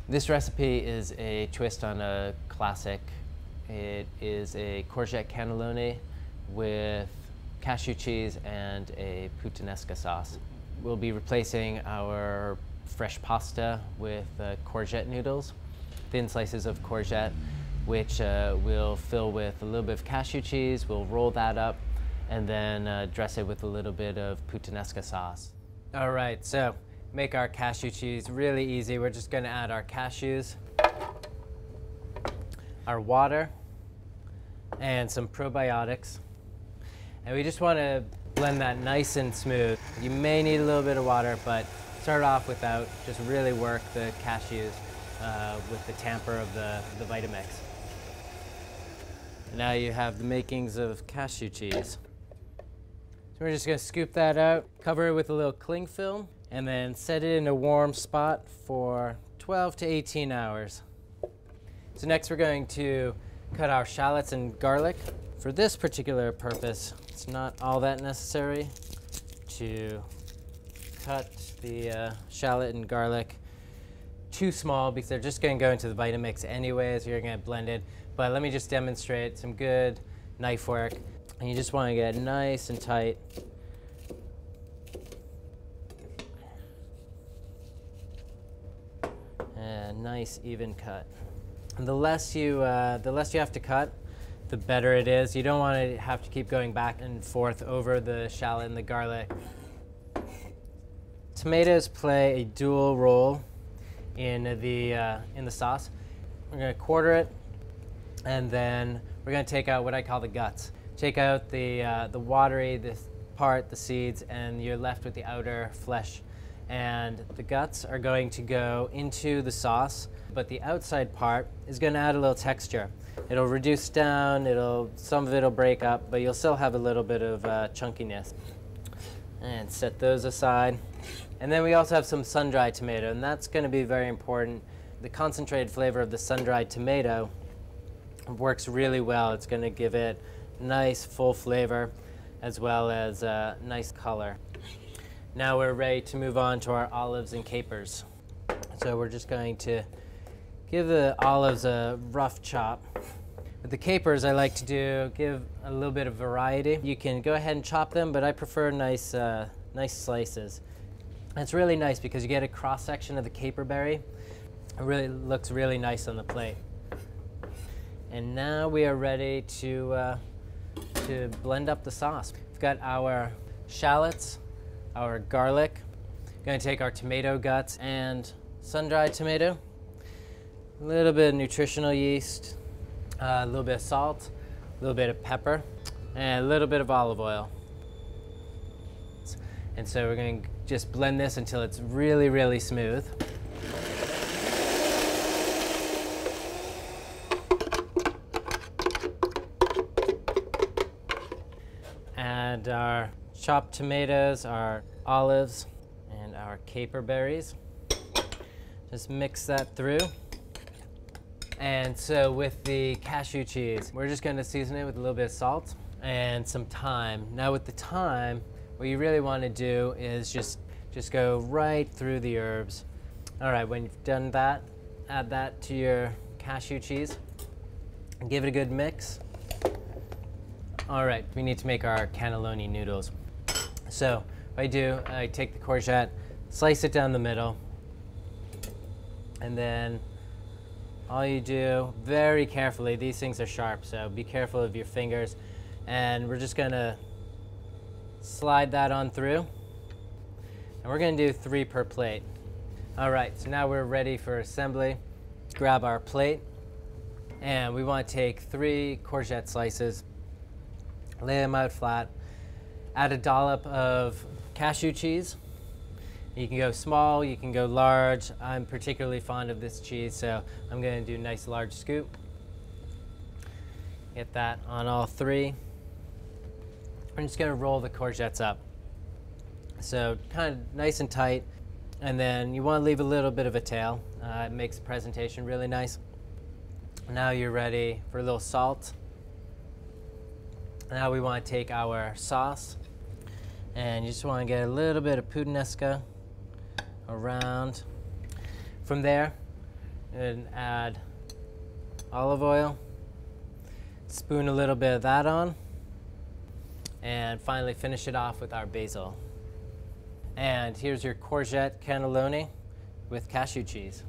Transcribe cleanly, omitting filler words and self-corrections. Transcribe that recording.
This recipe is a twist on a classic. It is a Courgette Cannelloni with cashew cheese and a puttanesca sauce. We'll be replacing our fresh pasta with courgette noodles, thin slices of courgette, which we'll fill with a little bit of cashew cheese. We'll roll that up and then dress it with a little bit of puttanesca sauce. All right, so make our cashew cheese really easy. We're just gonna add our cashews, our water, and some probiotics. And we just wanna blend that nice and smooth. You may need a little bit of water, but start off without. Just really work the cashews with the tamper of the Vitamix. Now you have the makings of cashew cheese. So we're just gonna scoop that out, cover it with a little cling film, and then set it in a warm spot for 12 to 18 hours. So next we're going to cut our shallots and garlic. For this particular purpose, it's not all that necessary to cut the shallot and garlic too small because they're just gonna go into the Vitamix anyways. You're gonna blend it. But let me just demonstrate some good knife work. And you just wanna get nice and tight. And nice even cut. And the less you have to cut, the better it is. You don't want to have to keep going back and forth over the shallot and the garlic. Tomatoes play a dual role in the sauce. We're going to quarter it, and then we're going to take out what I call the guts. Take out the watery part, the seeds, and you're left with the outer flesh. And the guts are going to go into the sauce, but the outside part is going to add a little texture. It'll reduce down, some of it will break up, but you'll still have a little bit of chunkiness. And set those aside. And then we also have some sun-dried tomato, and that's going to be very important. The concentrated flavor of the sun-dried tomato works really well. It's going to give it nice full flavor as well as nice color. Now we're ready to move on to our olives and capers. So we're just going to give the olives a rough chop. With the capers, I like to give a little bit of variety. You can go ahead and chop them, but I prefer nice slices. And it's really nice because you get a cross section of the caper berry. It really looks really nice on the plate. And now we are ready to blend up the sauce. We've got our shallots, our garlic. We're going to take our tomato guts and sun-dried tomato, a little bit of nutritional yeast, a little bit of salt, a little bit of pepper, and a little bit of olive oil. And so we're going to just blend this until it's really, really smooth. Add our chopped tomatoes, our olives, and our caper berries. Just mix that through. And so with the cashew cheese, we're just going to season it with a little bit of salt and some thyme. Now with the thyme, what you really want to do is just go right through the herbs. All right, when you've done that, add that to your cashew cheese and give it a good mix. All right, we need to make our cannelloni noodles. So what I do, I take the courgette, slice it down the middle, and then all you do, very carefully, these things are sharp, so be careful of your fingers, and we're just gonna slide that on through, and we're gonna do 3 per plate. All right, so now we're ready for assembly. Grab our plate, and we want to take 3 courgette slices, lay them out flat, add a dollop of cashew cheese. You can go small, you can go large. I'm particularly fond of this cheese, so I'm going to do a nice large scoop. Get that on all 3. I'm just going to roll the courgettes up. So kind of nice and tight, and then you want to leave a little bit of a tail. It makes the presentation really nice. Now you're ready for a little salt. Now we want to take our sauce, and you just want to get a little bit of puttanesca around. From there, and add olive oil. Spoon a little bit of that on. And finally finish it off with our basil. And here's your courgette cannelloni with cashew cheese.